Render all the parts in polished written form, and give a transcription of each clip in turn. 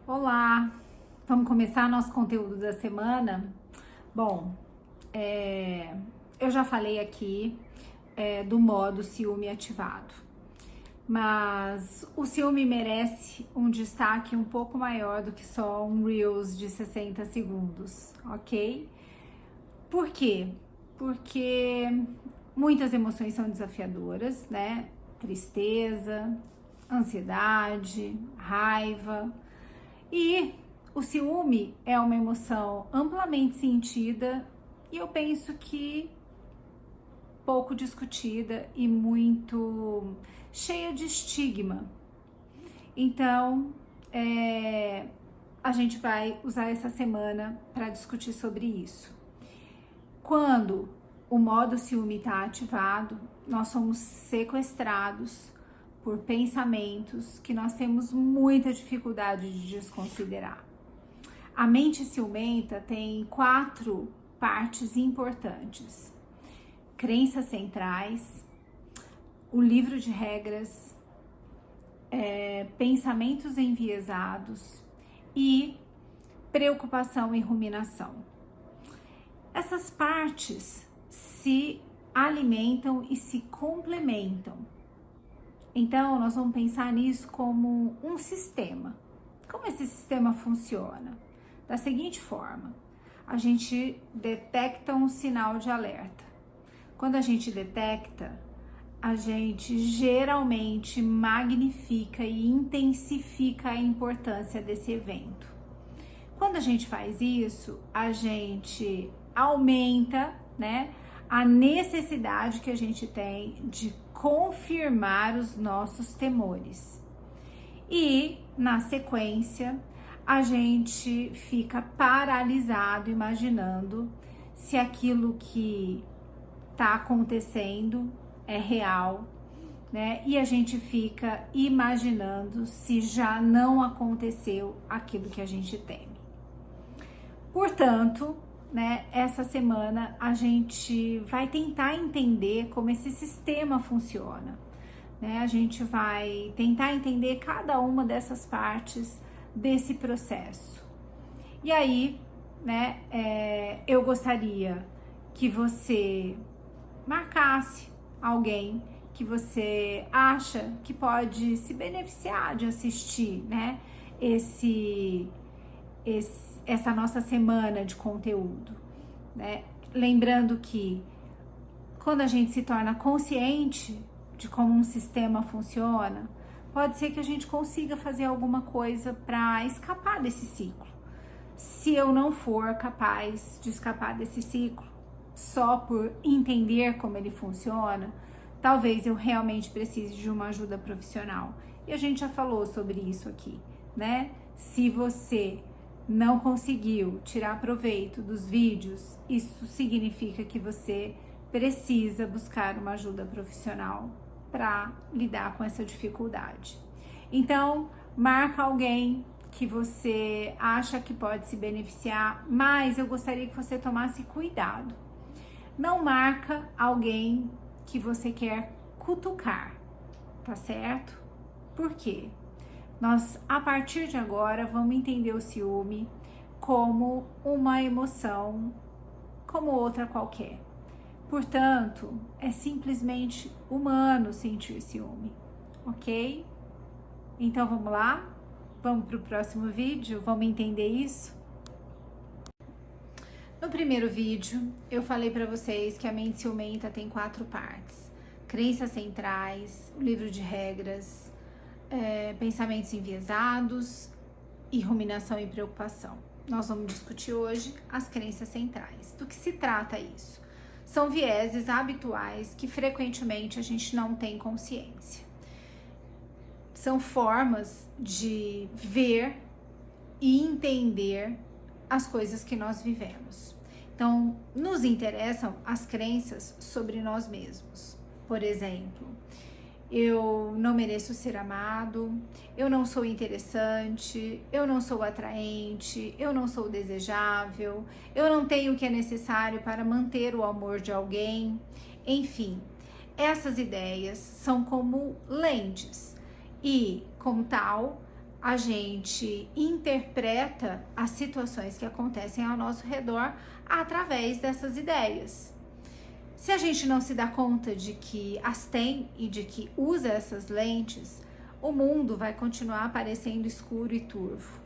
Olá, vamos começar nosso conteúdo da semana? Bom, eu já falei aqui do modo ciúme ativado, mas o ciúme merece um destaque um pouco maior do que só um Reels de 60 segundos, ok? Por quê? Porque muitas emoções são desafiadoras, né? Tristeza, ansiedade, raiva. E o ciúme é uma emoção amplamente sentida e eu penso que pouco discutida e muito cheia de estigma. Então, a gente vai usar essa semana para discutir sobre isso. Quando o modo ciúme está ativado, nós somos sequestrados por pensamentos que nós temos muita dificuldade de desconsiderar. A mente ciumenta tem 4 partes importantes: crenças centrais, o livro de regras, pensamentos enviesados e preocupação e ruminação. Essas partes se alimentam e se complementam. Então, nós vamos pensar nisso como um sistema. Como esse sistema funciona? Da seguinte forma: a gente detecta um sinal de alerta. Quando a gente detecta, a gente geralmente magnifica e intensifica a importância desse evento. Quando a gente faz isso, a gente aumenta, né, a necessidade que a gente tem de confirmar os nossos temores. E, na sequência, a gente fica paralisado imaginando se aquilo que está acontecendo é real, né? E a gente fica imaginando se já não aconteceu aquilo que a gente teme. Portanto, né, essa semana a gente vai tentar entender como esse sistema funciona, né? A gente vai tentar entender cada uma dessas partes desse processo. E aí, né, eu gostaria que você marcasse alguém que você acha que pode se beneficiar de assistir, né, essa nossa semana de conteúdo, né? Lembrando que quando a gente se torna consciente de como um sistema funciona, pode ser que a gente consiga fazer alguma coisa para escapar desse ciclo. Se eu não for capaz de escapar desse ciclo só por entender como ele funciona, talvez eu realmente precise de uma ajuda profissional. E a gente já falou sobre isso aqui, né? Se você não conseguiu tirar proveito dos vídeos, isso significa que você precisa buscar uma ajuda profissional para lidar com essa dificuldade. Então, marca alguém que você acha que pode se beneficiar, mas eu gostaria que você tomasse cuidado. Não marca alguém que você quer cutucar, tá certo? Por quê? Nós, a partir de agora, vamos entender o ciúme como uma emoção, como outra qualquer. Portanto, é simplesmente humano sentir ciúme, ok? Então vamos lá? Vamos para o próximo vídeo? Vamos entender isso? No primeiro vídeo, eu falei para vocês que a mente ciumenta tem 4 partes: crenças centrais, o livro de regras, pensamentos enviesados e ruminação e preocupação. Nós vamos discutir hoje as crenças centrais. Do que se trata isso? São vieses habituais que frequentemente a gente não tem consciência. São formas de ver e entender as coisas que nós vivemos. Então, nos interessam as crenças sobre nós mesmos. Por exemplo, eu não mereço ser amado, eu não sou interessante, eu não sou atraente, eu não sou desejável, eu não tenho o que é necessário para manter o amor de alguém. Enfim, essas ideias são como lentes e, como tal, a gente interpreta as situações que acontecem ao nosso redor através dessas ideias. Se a gente não se dá conta de que as tem e de que usa essas lentes, o mundo vai continuar parecendo escuro e turvo.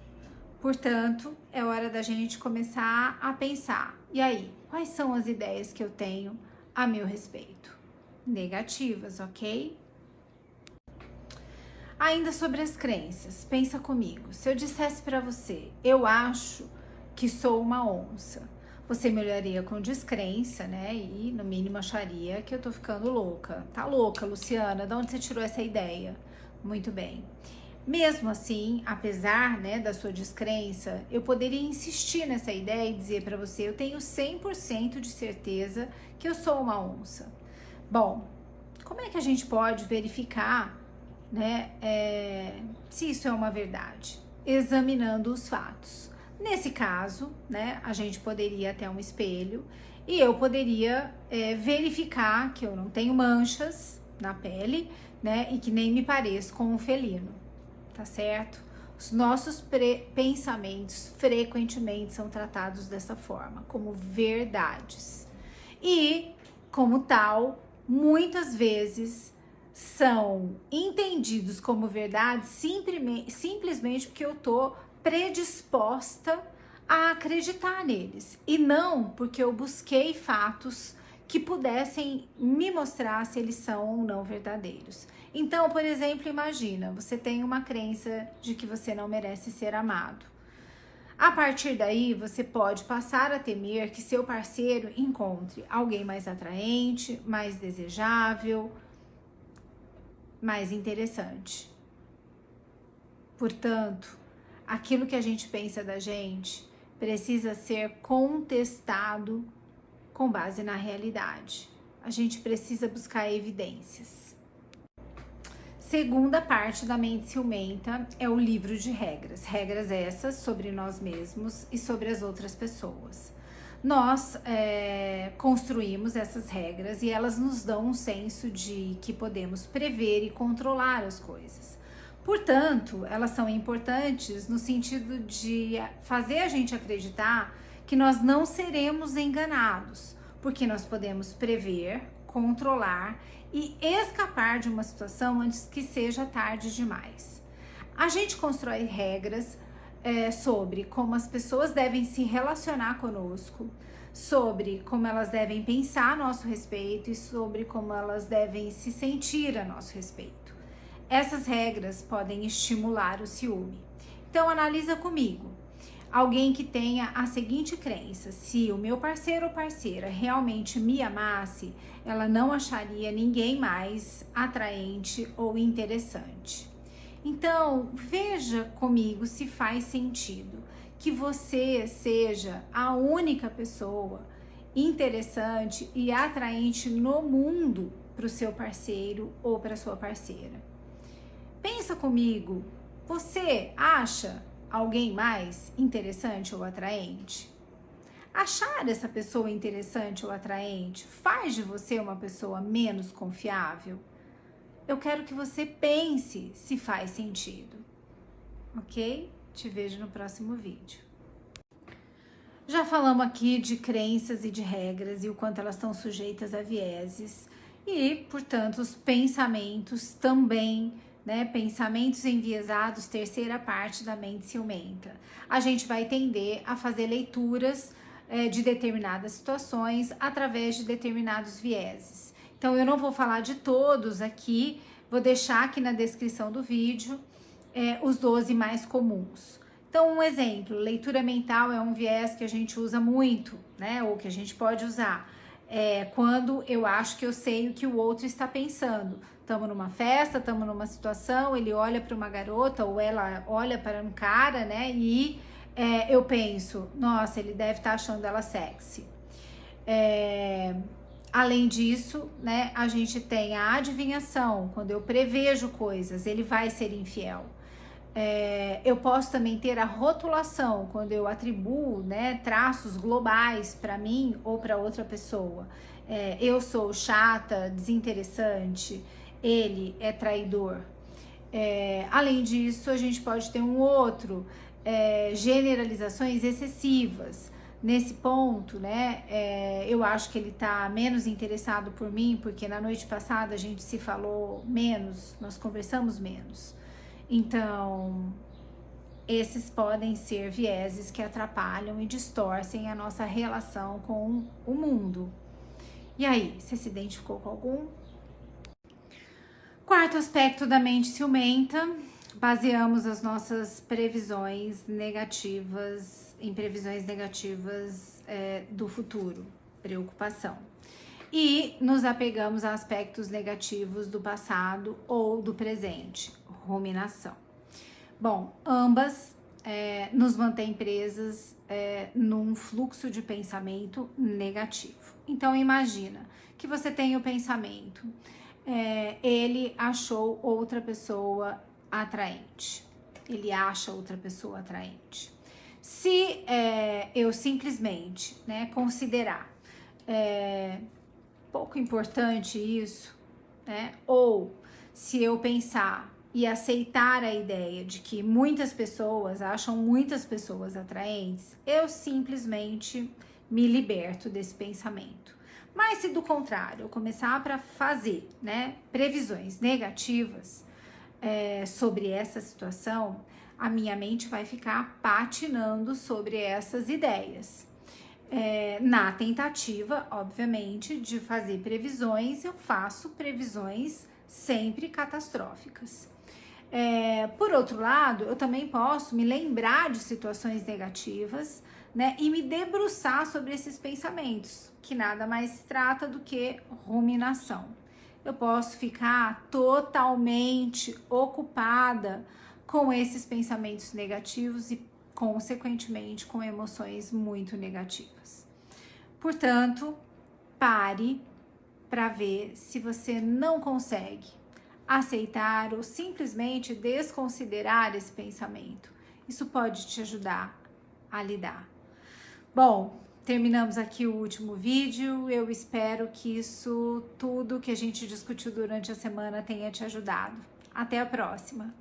Portanto, é hora da gente começar a pensar, e aí, quais são as ideias que eu tenho a meu respeito? Negativas, ok? Ainda sobre as crenças, pensa comigo. Se eu dissesse para você, eu acho que sou uma onça, você me olharia com descrença, né? E no mínimo acharia que eu tô ficando louca. Tá louca, Luciana? De onde você tirou essa ideia? Muito bem. Mesmo assim, apesar, né, da sua descrença, eu poderia insistir nessa ideia e dizer para você, eu tenho 100% de certeza que eu sou uma onça. Bom, como é que a gente pode verificar, né, se isso é uma verdade? Examinando os fatos. Nesse caso, né, a gente poderia ir até um espelho e eu poderia verificar que eu não tenho manchas na pele, né, e que nem me pareço com um felino. Tá certo? Os nossos pensamentos frequentemente são tratados dessa forma, como verdades. E, como tal, muitas vezes são entendidos como verdades simplesmente porque eu tô predisposta a acreditar neles. E não porque eu busquei fatos que pudessem me mostrar se eles são ou não verdadeiros. Então, por exemplo, imagina, você tem uma crença de que você não merece ser amado. A partir daí, você pode passar a temer que seu parceiro encontre alguém mais atraente, mais desejável, mais interessante. Portanto, aquilo que a gente pensa da gente precisa ser contestado com base na realidade. A gente precisa buscar evidências. Segunda parte da mente ciumenta é o livro de regras. Regras essas sobre nós mesmos e sobre as outras pessoas. Nós construímos essas regras e elas nos dão um senso de que podemos prever e controlar as coisas. Portanto, elas são importantes no sentido de fazer a gente acreditar que nós não seremos enganados, porque nós podemos prever, controlar e escapar de uma situação antes que seja tarde demais. A gente constrói regras sobre como as pessoas devem se relacionar conosco, sobre como elas devem pensar a nosso respeito e sobre como elas devem se sentir a nosso respeito. Essas regras podem estimular o ciúme. Então analisa comigo. Alguém que tenha a seguinte crença: se o meu parceiro ou parceira realmente me amasse, ela não acharia ninguém mais atraente ou interessante. Então, veja comigo se faz sentido que você seja a única pessoa interessante e atraente no mundo para o seu parceiro ou para sua parceira. Pensa comigo, você acha alguém mais interessante ou atraente? Achar essa pessoa interessante ou atraente faz de você uma pessoa menos confiável? Eu quero que você pense se faz sentido, ok? Te vejo no próximo vídeo. Já falamos aqui de crenças e de regras e o quanto elas estão sujeitas a vieses e, portanto, os pensamentos também, né? Pensamentos enviesados, terceira parte da mente ciumenta. A gente vai tender a fazer leituras de determinadas situações através de determinados vieses. Então, eu não vou falar de todos aqui, vou deixar aqui na descrição do vídeo os 12 mais comuns. Então, um exemplo, leitura mental é um viés que a gente usa muito, né? Ou que a gente pode usar quando eu acho que eu sei o que o outro está pensando. Estamos numa festa, estamos numa situação, ele olha para uma garota ou ela olha para um cara, né? E eu penso, nossa, ele deve estar achando ela sexy. Além disso, né, a gente tem a adivinhação, quando eu prevejo coisas, ele vai ser infiel. Eu posso também ter a rotulação, quando eu atribuo, né, traços globais para mim ou para outra pessoa. Eu sou chata, desinteressante, ele é traidor. Além disso, a gente pode ter um outro, generalizações excessivas. Nesse ponto, né, eu acho que ele tá menos interessado por mim, porque na noite passada a gente se falou menos, nós conversamos menos. Então, esses podem ser vieses que atrapalham e distorcem a nossa relação com o mundo. E aí, você se identificou com algum? Quarto aspecto da mente ciumenta, baseamos as nossas previsões negativas em previsões negativas do futuro, preocupação. E nos apegamos a aspectos negativos do passado ou do presente, ruminação. Bom, ambas nos mantêm presas num fluxo de pensamento negativo. Então imagina que você tem o pensamento, ele achou outra pessoa atraente, ele acha outra pessoa atraente. Se eu simplesmente, né, considerar pouco importante isso, né, ou se eu pensar e aceitar a ideia de que muitas pessoas acham muitas pessoas atraentes, eu simplesmente me liberto desse pensamento. Mas se do contrário eu começar para fazer, né, previsões negativas sobre essa situação, a minha mente vai ficar patinando sobre essas ideias. Na tentativa, obviamente, de fazer previsões, eu faço previsões sempre catastróficas. Por outro lado, eu também posso me lembrar de situações negativas, né, e me debruçar sobre esses pensamentos, que nada mais trata do que ruminação. Eu posso ficar totalmente ocupada com esses pensamentos negativos e, consequentemente, com emoções muito negativas. Portanto, pare para ver se você não consegue aceitar ou simplesmente desconsiderar esse pensamento. Isso pode te ajudar a lidar. Bom, terminamos aqui o último vídeo. Eu espero que isso tudo que a gente discutiu durante a semana tenha te ajudado. Até a próxima!